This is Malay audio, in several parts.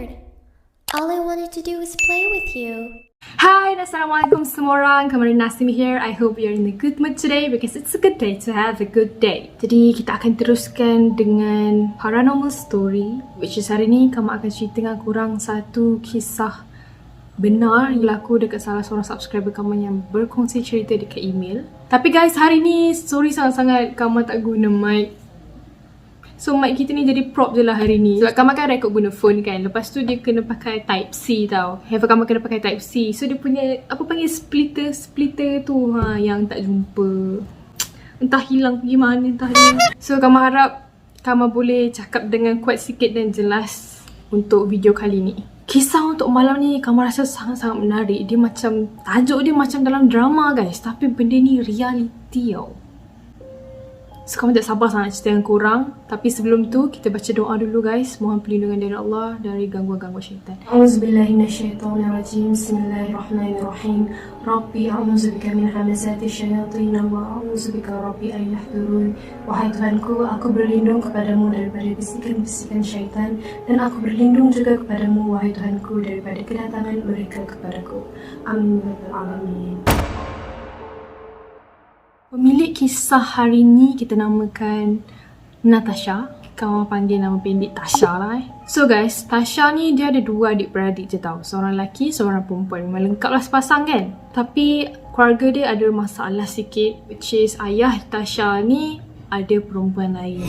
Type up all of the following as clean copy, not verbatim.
scared. All I wanted to do was play with you. Hi, Assalamualaikum semua orang. Kamarin Nasim here. I hope you're in a good mood today because it's a good day to have a good day. Jadi kita akan teruskan dengan paranormal story, which is hari ni Kama akan cerita dengan korang satu kisah benar yang berlaku dekat salah seorang subscriber Kama yang berkongsi cerita dekat email. Tapi guys, hari ni sorry sangat-sangat Kama tak guna mic. So mic kita ni jadi prop je lah hari ni. Sebab Kama kan record guna phone kan. Lepas tu dia kena pakai type C tau. Handphone Kama kena pakai type C. So dia punya apa panggil splitter tu yang tak jumpa. Entah hilang pergi mana entah dia. So Kama harap Kama boleh cakap dengan kuat sikit dan jelas untuk video kali ni. Kisah untuk malam ni Kama rasa sangat-sangat menarik. Dia macam, tajuk dia macam dalam drama guys. Tapi benda ni reality tau. So Kama tak sabar sangat cerita dengan korang. Tapi sebelum tu kita baca doa dulu guys. Mohon perlindungan dari Allah dari gangguan-gangguan syaitan. Auzubillahiminasyaitonirrajim. Bismillahirrahmanirrahim. Rabbi a'udzubika min hamazati syayatin wa a'udzubika Rabbi an yahdurun. Wahai Tuhanku, aku berlindung kepadamu daripada bisikan-bisikan syaitan, dan aku berlindung juga kepadamu wahai Tuhanku daripada kedatangan mereka kepadaku. Amin ya rabbal alamin. Pemilik kisah hari ni kita namakan Natasha. Kamu panggil nama pendek Tasha lah So guys, Tasha ni dia ada dua adik-beradik je tau. Seorang lelaki, seorang perempuan. Memang lengkap lah sepasang kan. Tapi keluarga dia ada masalah sikit, which is ayah Tasha ni ada perempuan lain.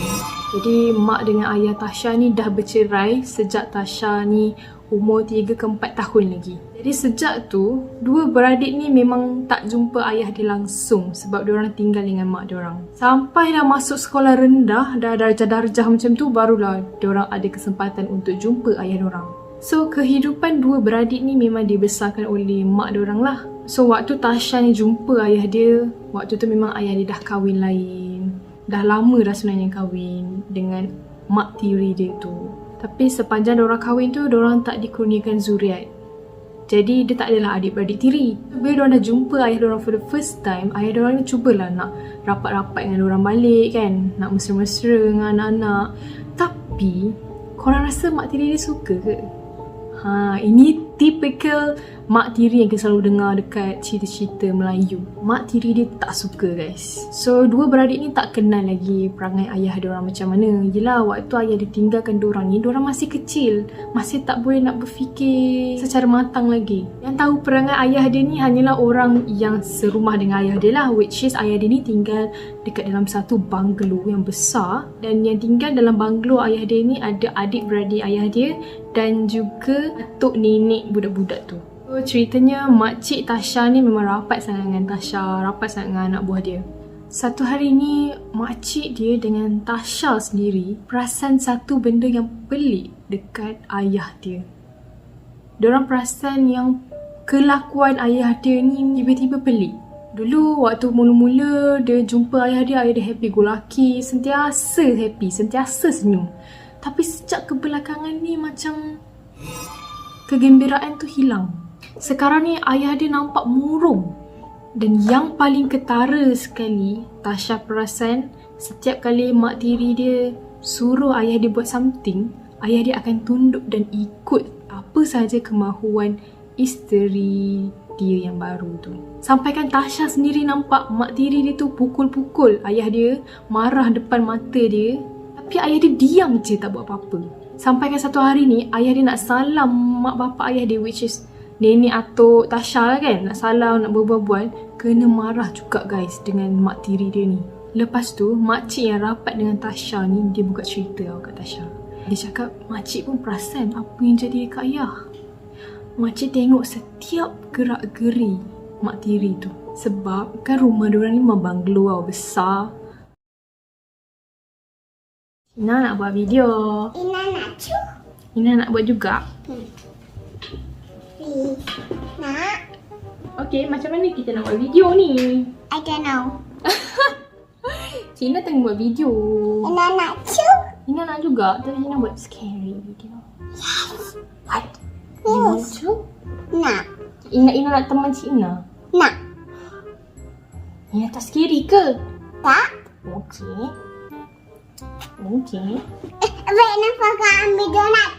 Jadi mak dengan ayah Tasha ni dah bercerai sejak Tasha ni umur 3 ke 4 tahun lagi. Jadi sejak tu, dua beradik ni memang tak jumpa ayah dia langsung sebab diorang tinggal dengan mak diorang. Sampai dah masuk sekolah rendah, dah darjah-darjah macam tu, barulah diorang ada kesempatan untuk jumpa ayah diorang. So kehidupan dua beradik ni memang dibesarkan oleh mak diorang lah. So waktu Tasha ni jumpa ayah dia, waktu tu memang ayah dia dah kahwin lain. Dah lama dah sebenarnya kahwin dengan mak tiri dia tu. Tapi sepanjang diorang kahwin tu, diorang tak dikurniakan zuriat. Jadi dia tak adalah adik-beradik tiri. Bila diorang dah jumpa ayah diorang for the first time, ayah diorang ni cubalah nak rapat-rapat dengan diorang balik kan. Nak mesra-mesra dengan anak-anak. Tapi, korang rasa mak tiri dia suka ke? Ini typical mak tiri yang kita selalu dengar dekat cerita-cerita Melayu. Mak tiri dia tak suka guys. So dua beradik ni tak kenal lagi perangai ayah diorang macam mana. Yelah, waktu ayah dia tinggalkan diorang ni, diorang masih kecil, masih tak boleh nak berfikir secara matang lagi. Yang tahu perangai ayah dia ni hanyalah orang yang serumah dengan ayah dia lah, which is ayah dia ni tinggal dekat dalam satu banglo yang besar. Dan yang tinggal dalam banglo ayah dia ni ada adik-beradik ayah dia dan juga atuk nenek budak-budak tu. So ceritanya makcik Tasha ni memang rapat sangat dengan Tasha, rapat sangat dengan anak buah dia. Satu hari ni makcik dia dengan Tasha sendiri perasan satu benda yang pelik dekat ayah dia. Diorang perasan yang kelakuan ayah dia ni tiba-tiba pelik. Dulu waktu mula-mula dia jumpa ayah dia happy go lucky, sentiasa happy, sentiasa senyum. Tapi sejak kebelakangan ni macam kegembiraan tu hilang. Sekarang ni ayah dia nampak murung. Dan yang paling ketara sekali, Tasha perasan setiap kali mak tiri dia suruh ayah dia buat something, ayah dia akan tunduk dan ikut apa sahaja kemahuan isteri dia yang baru tu. Sampaikan Tasha sendiri nampak mak tiri dia tu pukul-pukul ayah dia, marah depan mata dia. Tapi ayah dia diam je, tak buat apa-apa. Sampaikan satu hari ni, ayah dia nak salam mak bapak ayah dia, which is nenek atuk Tasha lah kan. Nak salam, nak berbual-bual, kena marah juga guys dengan mak tiri dia ni. Lepas tu, makcik yang rapat dengan Tasha ni, dia buka cerita tau kat Tasha. Dia cakap, makcik pun perasan apa yang jadi dekat ayah. Makcik tengok setiap gerak-geri mak tiri tu. Sebab kan rumah diorang ni memang banglo tau, besar. Ina nak buat video. Ina nak cu. Ina nak buat juga. Nak. Okay, macam mana kita nak buat video ni? I don't know. Cina tengah buat video. Ina nak cu. Ina nak juga, tapi Cina buat scary video. Yes. What? You want Yes. to? Nak. Ina nak teman Cina. Nak. Ina tak scary ke? Tak. Okay. Okay. Wait, nampak kau ambil donat.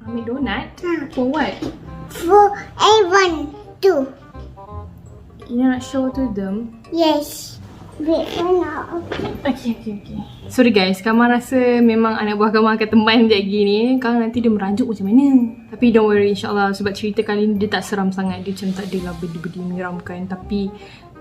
Ambil donat? For what? For everyone too. You nak show to them? Yes. Wait for now. Okay. Sorry guys, Kamal rasa memang anak buah Kamal akan teman je gini. Kalau nanti dia merajuk macam mana. Tapi don't worry, insyaAllah. Sebab cerita kali ni dia tak seram sangat. Dia macam tak adalah benda-benda menyeramkan. Tapi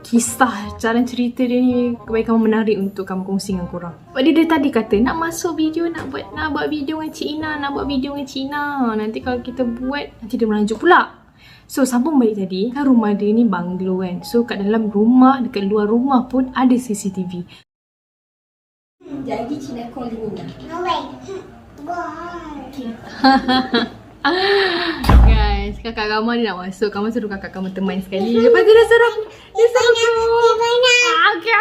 kisah, jalan cerita dia ni kebaikan menarik untuk kamu kongsi dengan korang. Sebab dia dari tadi kata nak masuk video, nak buat video dengan Cik Ina, nak buat video dengan Cik Ina. Nanti kalau kita buat, nanti dia merajuk pula. So sambung balik tadi, kan rumah dia ni banglo kan. So kat dalam rumah, dekat luar rumah pun ada CCTV. Jadi Cina call Nina. No way. Go. Guys, kakak Kamal dia nak masuk. Kamal suruh kakak Kamal teman sekali. Lepas tu dia suruh aku.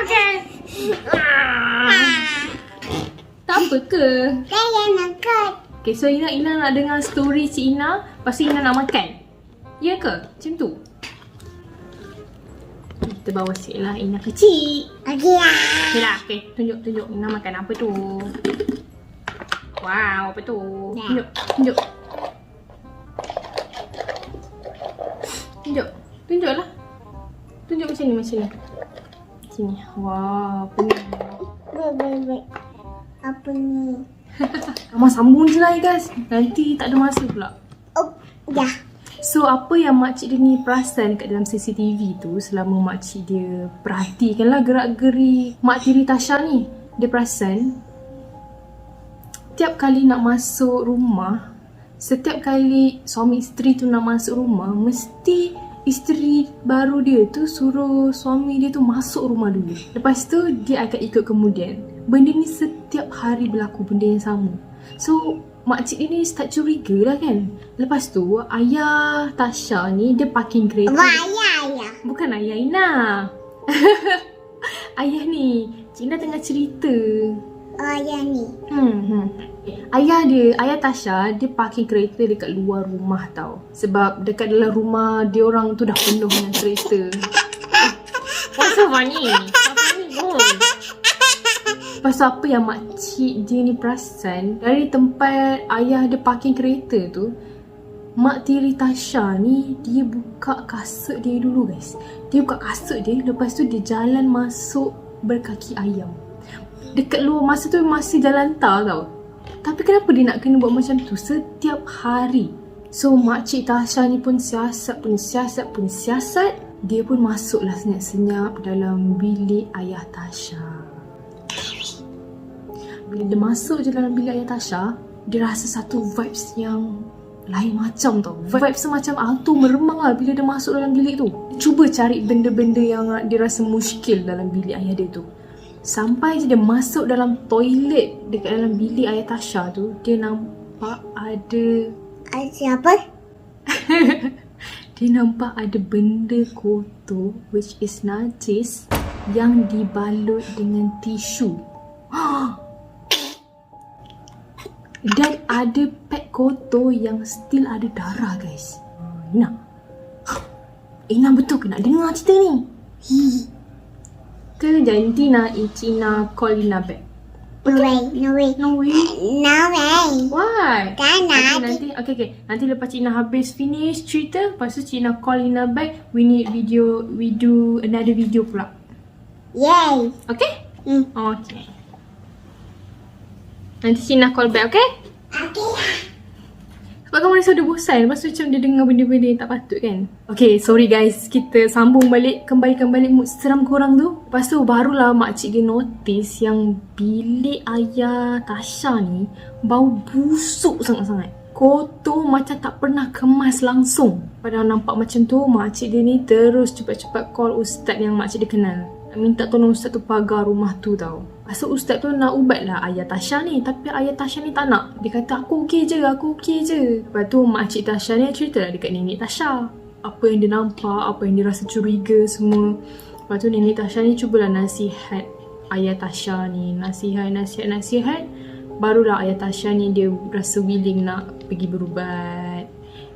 Okay. Tak apa ke? Saya nak cut. Okay, so Ina nak dengar story Cik Ina. Lepas tu Ina nak makan. Ya ke? Macam tu? Kita bawa sikit lah Ina kecil. Okay lah. Okay lah, okay. Tunjuk. Ina makan apa tu? Wow, apa tu? Tunjuk. Tunjuk lah. Tunjuk macam ni. Sini. Wow, apa ni? Wait. Apa ni? Kamu sambung je lah guys. Nanti tak ada masa pula. Oh, dah. So apa yang makcik dia ni perasan kat dalam CCTV tu selama makcik dia perhatikanlah gerak-geri mak tiri Tasha ni. Dia perasan setiap kali nak masuk rumah, setiap kali suami isteri tu nak masuk rumah, mesti isteri baru dia tu suruh suami dia tu masuk rumah dulu. Lepas tu dia akan ikut kemudian. Benda ni setiap hari berlaku, benda yang sama. So makcik dia ni start curiga lah kan. Lepas tu ayah Tasha ni dia parking kereta. Ayah. Bukan ayah Ina. Ayah ni, Cik Ina tengah cerita. Ayah ni. Ayah Tasha dia parking kereta dekat luar rumah tau. Sebab dekat dalam rumah dia orang tu dah penuh dengan kereta. What's so funny? Lepas tu apa yang makcik dia ni perasan, dari tempat ayah dia parking kereta tu, mak tiri Tasha ni dia buka kasut dia dulu guys. Dia buka kasut dia, lepas tu dia jalan masuk berkaki ayam. Dekat luar masa tu masih jalan tar tau. Tapi kenapa dia nak kena buat macam tu setiap hari? So makcik Tasha ni pun siasat. Dia pun masuklah senyap-senyap dalam bilik ayah Tasha. Bila dia masuk je dalam bilik ayah Tasha, dia rasa satu vibes yang lain macam tau. Vibes semacam altu meremang lah bila dia masuk dalam bilik tu. Dia cuba cari benda-benda yang dia rasa muskil dalam bilik ayah dia tu. Sampai je dia masuk dalam toilet dekat dalam bilik ayah Tasha tu, dia nampak ada... Siapa? Dia nampak ada benda kotor, which is najis, yang dibalut dengan tisu. Dan ada pad kotor yang still ada darah guys. Ina betul ke nak dengar cerita ni? Ke janji nak Ina call Ina back? No way. Why? Tak nak. Nanti nanti lepas Cik Ina habis finish cerita, lepas tu Cik Ina call Ina back. We do another video pula. Yay. Okay? Okay. Nanti Cik Ina call back, okay? Okay lah. Sebab kamu rasa dah bosan. Lepas tu macam dia dengar benda-benda yang tak patut kan. Okay, sorry guys. Kita sambung balik. Kembalikan balik mood seram korang tu. Lepas tu barulah makcik dia notice yang bilik ayah Tasha ni bau busuk sangat-sangat. Kotor macam tak pernah kemas langsung. Padahal nampak macam tu, makcik dia ni terus cepat-cepat call ustaz yang makcik dia kenal. Minta tolong ustaz tu pagar rumah tu tau. Asal ustaz tu nak ubat lah ayah Tasha ni. Tapi ayah Tasha ni tak nak. Dia kata aku okey je. Lepas tu makcik Tasha ni cerita lah dekat nenek Tasha. Apa yang dia nampak, apa yang dia rasa curiga semua. Lepas tu nenek Tasha ni cubalah nasihat ayah Tasha ni. Nasihat. Barulah ayah Tasha ni dia rasa willing nak pergi berubat.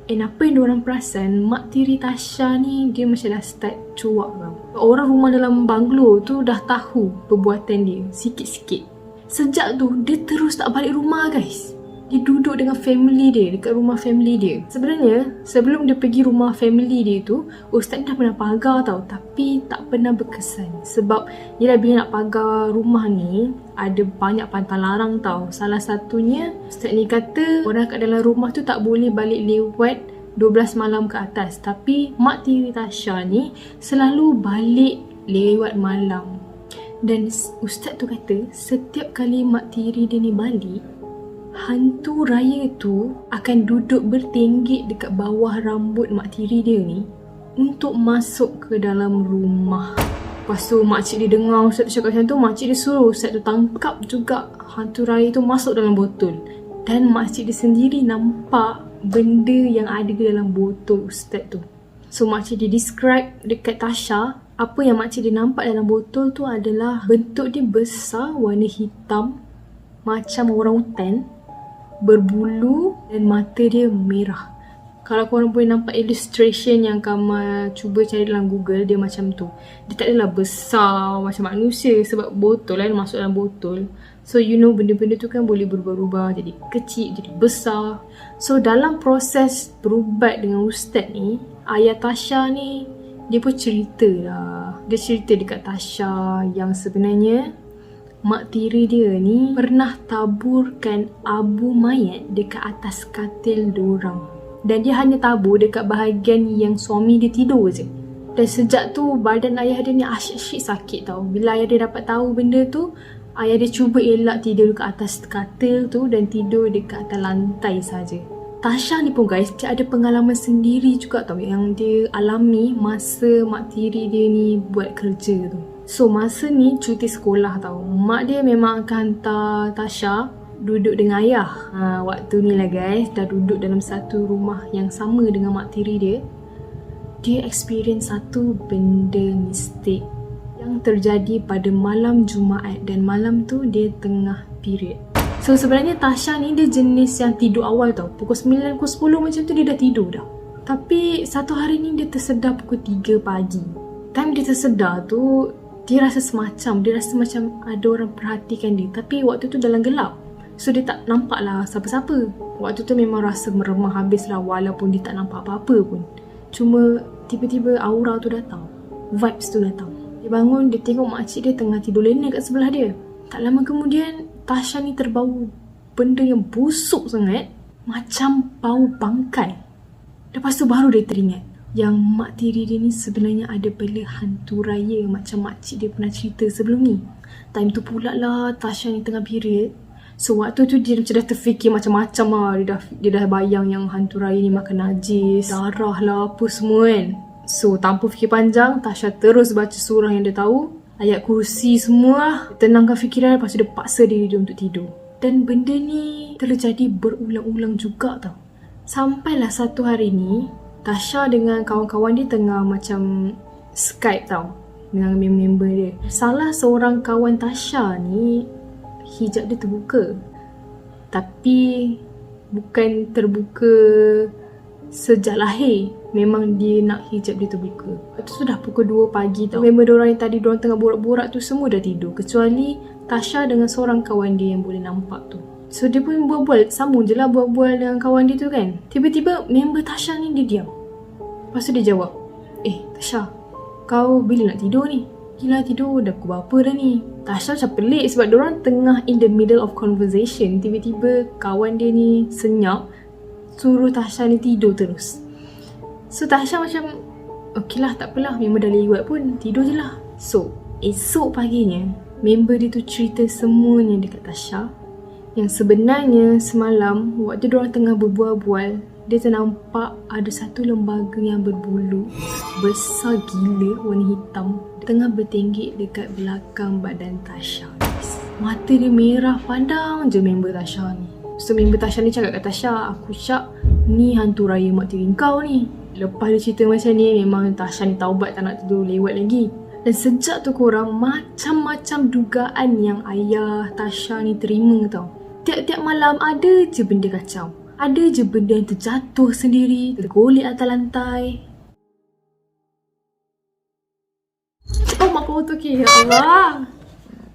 Apa yang diorang perasan, mak tiri Tasha ni dia macam dah start cuak tau. Orang rumah dalam banglo tu dah tahu perbuatan dia sikit-sikit. Sejak tu dia terus tak balik rumah guys. dia duduk dengan family dia, dekat rumah family dia. Sebenarnya, sebelum dia pergi rumah family dia tu, ustaz ni dah pernah pagar tau, tapi tak pernah berkesan. Sebab, yelah bila nak pagar rumah ni, ada banyak pantang larang tau. Salah satunya, ustaz ni kata, orang kat dalam rumah tu tak boleh balik lewat 12 malam ke atas. Tapi, mak tiri Tasha ni selalu balik lewat malam. Dan ustaz tu kata, setiap kali mak tiri dia ni balik, hantu raya tu akan duduk bertenggek dekat bawah rambut mak tiri dia ni untuk masuk ke dalam rumah. Lepas tu makcik dia dengar ustaz tu cakap macam tu, makcik dia suruh ustaz tu tangkap juga hantu raya tu masuk dalam botol. Dan makcik dia sendiri nampak benda yang ada di dalam botol ustaz tu. So makcik dia describe dekat Tasha, apa yang makcik dia nampak dalam botol tu adalah bentuk dia besar, warna hitam macam orang hutan, berbulu dan mata dia merah. Kalau korang boleh nampak illustration yang Kamal cuba cari dalam Google, dia macam tu. Dia tak adalah besar macam manusia sebab botol kan, masuk dalam botol. So you know benda-benda tu kan boleh berubah-ubah, jadi kecil, jadi besar. So dalam proses berubat dengan ustaz ni, ayah Tasha ni dia pun cerita lah. Dia cerita dekat Tasha yang sebenarnya mak tiri dia ni pernah taburkan abu mayat dekat atas katil diorang. Dan dia hanya tabur dekat bahagian yang suami dia tidur je. Dan sejak tu badan ayah dia ni asyik-asyik sakit tau. Bila ayah dia dapat tahu benda tu, ayah dia cuba elak tidur dekat atas katil tu dan tidur dekat atas lantai saja. Tasha ni pun guys, dia ada pengalaman sendiri juga tau yang dia alami masa mak tiri dia ni buat kerja tu. So masa ni cuti sekolah tau, mak dia memang akan hantar Tasha duduk dengan ayah. Waktu ni lah guys, dah duduk dalam satu rumah yang sama dengan mak tiri dia. Dia experience satu benda mistik yang terjadi pada malam Jumaat dan malam tu dia tengah period. So sebenarnya Tasha ni dia jenis yang tidur awal tau. Pukul 9, pukul 10 macam tu dia dah tidur dah. Tapi satu hari ni dia tersedar pukul 3 pagi. Time dia tersedar tu, dia rasa macam ada orang perhatikan dia. Tapi waktu tu dalam gelap. So dia tak nampak lah siapa-siapa. Waktu tu memang rasa meremah habis lah walaupun dia tak nampak apa-apa pun. Cuma tiba-tiba aura tu datang. Vibes tu datang. Dia bangun, dia tengok makcik dia tengah tidur lena kat sebelah dia. Tak lama kemudian, Tasha ni terbau benda yang busuk sangat. Macam bau bangkai. Lepas tu baru dia teringat yang mak tiri dia ni sebenarnya ada bela hantu raya macam makcik dia pernah cerita sebelum ni. Time tu pula lah Tasha ni tengah period. So waktu tu dia macam dah terfikir macam-macam lah. Dia dah bayang yang hantu raya ni makan najis, darah lah apa semua kan. So tanpa fikir panjang, Tasha terus baca surah yang dia tahu, ayat kursi semua lah. Tenangkan fikiran, lepas tu dia paksa diri dia untuk tidur. Dan benda ni terjadi berulang-ulang juga tau. Sampailah satu hari ni, Tasha dengan kawan-kawan dia tengah macam Skype tau dengan member dia. Salah seorang kawan Tasha ni, hijab dia terbuka. Tapi bukan terbuka sejak lahir. Memang dia nak hijab dia terbuka. Lepas tu dah pukul 2 pagi tau. Member diorang yang tadi diorang tengah borak-borak tu semua dah tidur. Kecuali Tasha dengan seorang kawan dia yang boleh nampak tu. So dia pun bual-bual, sambung je lah bual-bual dengan kawan dia tu kan. Tiba-tiba member Tasha ni dia diam. Lepas tu dia jawab, Tasha, kau bila nak tidur ni? Gila tidur, dah pukul berapa dah ni? Tasha macam pelik sebab diorang tengah in the middle of conversation. Tiba-tiba kawan dia ni senyap, suruh Tasha ni tidur terus. So Tasha macam, okey lah takpelah, member dah lewat pun, tidur je lah. So esok paginya, member dia tu cerita semuanya dekat Tasha. Yang sebenarnya semalam waktu diorang tengah berbual-bual, dia ternampak ada satu lembaga yang berbulu besar gila warna hitam tengah bertenggek dekat belakang badan Tasha. Mata dia merah, pandang je member Tasha ni. So member Tasha ni cakap kat Tasha, aku syak ni hantu raya mak tiri kau ni. Lepas dia cerita macam ni, memang Tasha ni taubat tak nak tidur lewat lagi. Dan sejak tu korang macam-macam dugaan yang ayah Tasha ni terima tau. Tiap-tiap malam ada je benda kacau. Ada je benda yang terjatuh sendiri, tergolek atas lantai. Oh mak kau tu okey, ya Allah.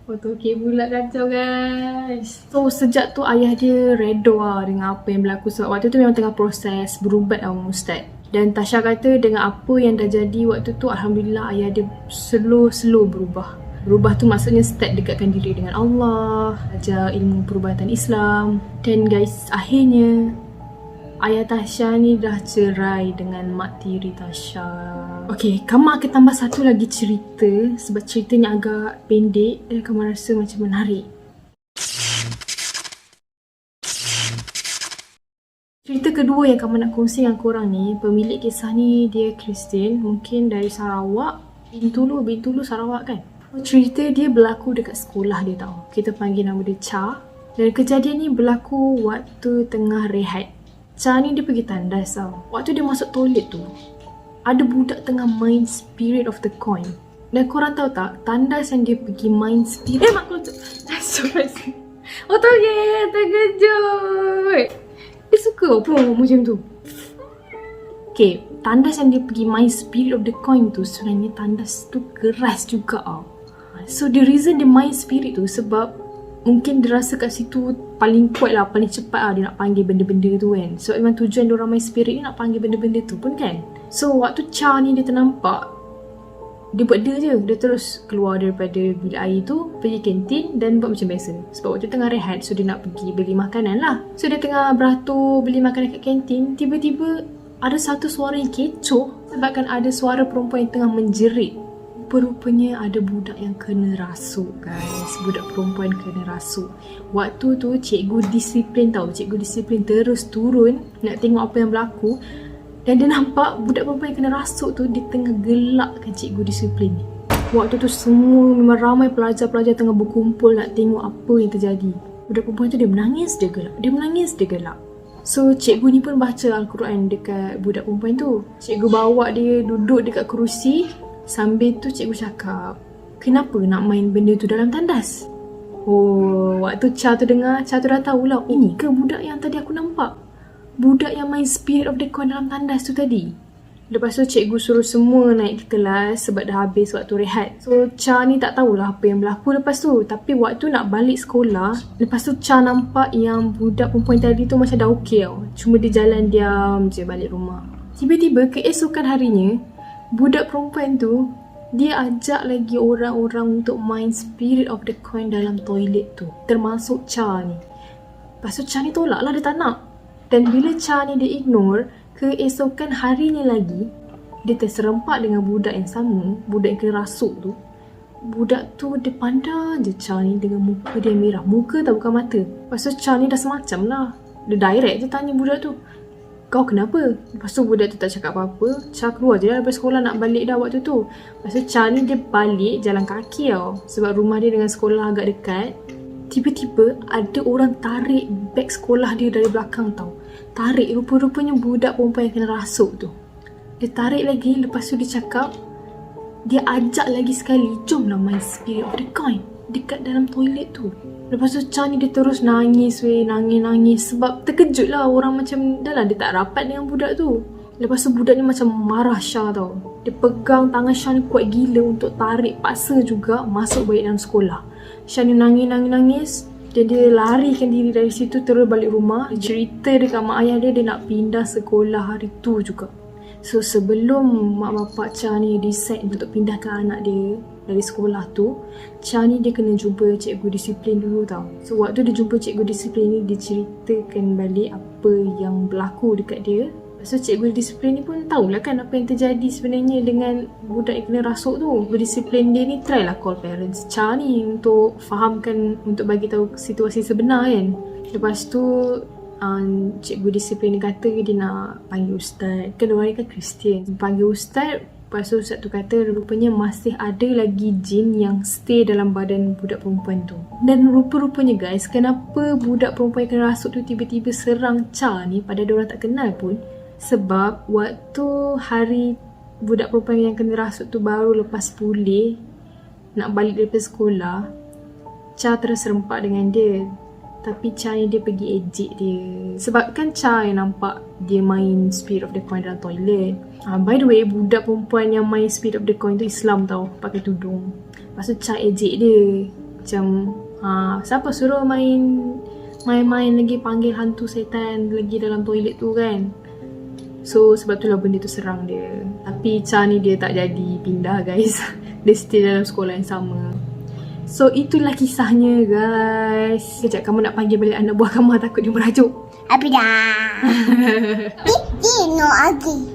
Foto kek pula kacau guys. So sejak tu ayah dia redha lah dengan apa yang berlaku. Sebab waktu tu memang tengah proses berubat sama ustaz. Dan Tasha kata dengan apa yang dah jadi waktu tu, Alhamdulillah ayah dia slow berubah. Berubah tu maksudnya start dekatkan diri dengan Allah, ajar ilmu perubatan Islam. Dan guys, akhirnya ayah Tasha ni dah cerai dengan mak tiri Tasha. Okay, Kama akan tambah satu lagi cerita sebab ceritanya agak pendek dan Kama rasa macam menarik. Cerita kedua yang Kama nak kongsi dengan korang ni, pemilik kisah ni dia Kristian, mungkin dari Sarawak. Bintulu Sarawak kan? Cerita dia berlaku dekat sekolah dia tau. Kita panggil nama dia Cha. Dan kejadian ni berlaku waktu tengah rehat. Cha ni dia pergi tandas tau. Waktu dia masuk toilet tu, ada budak tengah main Spirit of the Coin. Dan korang tahu tak, tandas yang dia pergi main Spirit... mak keluar tu. Oh tak, terkejut. Dia suka apa macam tu. Okay, tandas yang dia pergi main Spirit of the Coin tu, sebenarnya tandas tu keras juga tau. So the reason dia main Spirit tu sebab mungkin dia rasa kat situ paling kuat lah, paling cepat lah dia nak panggil benda-benda tu kan. So memang tujuan diorang main Spirit ni nak panggil benda-benda tu pun kan. So waktu Cha ni dia ternampak, dia buat dia je. Dia terus keluar daripada bilik air tu, pergi kantin dan buat macam biasa. Sebab waktu tengah rehat, so dia nak pergi beli makanan lah. So dia tengah beratur beli makanan kat kantin, tiba-tiba ada satu suara yang kecoh sebabkan ada suara perempuan yang tengah menjerit. Rupanya ada budak yang kena rasuk guys. Budak perempuan kena rasuk. Waktu tu cikgu disiplin tau. Cikgu disiplin terus turun nak tengok apa yang berlaku. Dan dia nampak budak perempuan yang kena rasuk tu dia tengah gelakkan cikgu disiplin ni. Waktu tu semua memang ramai pelajar-pelajar tengah berkumpul nak tengok apa yang terjadi. Budak perempuan tu dia menangis, dia gelak. Dia menangis, dia gelak. So cikgu ni pun baca Al-Quran dekat budak perempuan tu. Cikgu bawa dia duduk dekat kerusi. Sambil tu cikgu cakap, kenapa nak main benda tu dalam tandas? Oh, waktu Cha tu dengar, Cha tu dah tahulah, ini ke budak yang tadi aku nampak? Budak yang main Spirit of the Coin dalam tandas tu tadi. Lepas tu cikgu suruh semua naik ke kelas sebab dah habis waktu rehat. So Cha ni tak tahulah apa yang berlaku lepas tu. Tapi waktu nak balik sekolah, lepas tu Cha nampak yang budak perempuan tadi tu macam dah okey tau. Cuma dia jalan diam je balik rumah. Tiba-tiba keesokan harinya, budak perempuan tu, dia ajak lagi orang-orang untuk main Spirit of the Coin dalam toilet tu. Termasuk Cha ni. Lepas tu Cha ni tolak lah, dia tak nak. Dan bila Cha ni dia ignore, keesokan harinya lagi, dia terserempak dengan budak yang sama, budak yang kena rasuk tu. Budak tu dia pandang je Cha ni dengan muka dia merah. Muka tak, bukan mata. Lepas tu Cha ni dah semacam lah. Dia direct je tanya budak tu, kau kenapa? Lepas tu budak tu tak cakap apa-apa. Cha keluar je lah daripada sekolah nak balik dah waktu tu. Lepas tu Cha ni dia balik jalan kaki tau. Sebab rumah dia dengan sekolah agak dekat. Tiba-tiba ada orang tarik beg sekolah dia dari belakang tau. Tarik, rupa-rupanya budak perempuan yang kena rasuk tu. Dia tarik lagi, lepas tu dia cakap, dia ajak lagi sekali, jomlah main Spirit of the Coin dekat dalam toilet tu. Lepas tu Cha ni dia terus nangis nangis sebab terkejut lah. Orang macam dah lah dia tak rapat dengan budak tu. Lepas tu budak ni macam marah Cha tau. Dia pegang tangan Cha ni kuat gila untuk tarik, paksa juga masuk balik dalam sekolah. Cha ni nangis dan dia larikan diri dari situ terus balik rumah. Dia cerita dekat mak ayah dia nak pindah sekolah hari tu juga. So sebelum mak bapak Cha ni decide untuk pindahkan anak dia dari sekolah tu, Cha ni dia kena jumpa cikgu disiplin dulu tau. So waktu dia jumpa cikgu disiplin ni, dia ceritakan balik apa yang berlaku dekat dia. So cikgu disiplin ni pun tahulah kan apa yang terjadi sebenarnya dengan budak yang kena rasuk tu. Cikgu disiplin dia ni try lah call parents Cha ni untuk fahamkan, untuk bagi tahu situasi sebenar kan. Lepas tu cikgu disiplin ni kata dia nak panggil ustaz. Kan dia kan Kristian. Panggil ustaz. Lepas tu ustaz tu kata rupanya masih ada lagi jin yang stay dalam badan budak perempuan tu. Dan rupa-rupanya guys, kenapa budak perempuan yang kena rasuk tu tiba-tiba serang Cha ni padahal diorang tak kenal pun. Sebab waktu hari budak perempuan yang kena rasuk tu baru lepas pulih nak balik daripada sekolah, Cha terus serempak dengan dia. Tapi Cha ni dia pergi ejek dia. Sebab kan Cha yang nampak dia main Spirit of the Coin dalam toilet. By the way, budak perempuan yang main Spirit of the Coin tu Islam tau, pakai tudung. Lepas tu Cha ejek dia. macam siapa suruh main-main lagi panggil hantu setan lagi dalam toilet tu kan. So sebab tu lah benda tu serang dia. Tapi Cha ni dia tak jadi pindah guys. Dia stay dalam sekolah yang sama. So itulah kisahnya guys. Sekejap, kamu nak panggil balik anak buah kamu, takut dia merajuk. Apa dah? No lagi.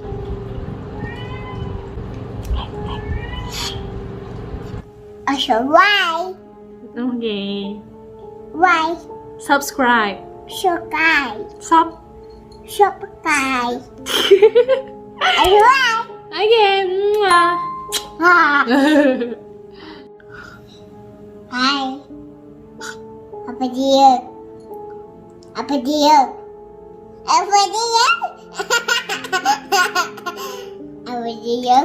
Also, why? Okay. Why? Subscribe. Subscribe. Subscribe. Why? Okay. Mwah. Hai. Apa dia? Apa dia? Apa dia? Apa dia?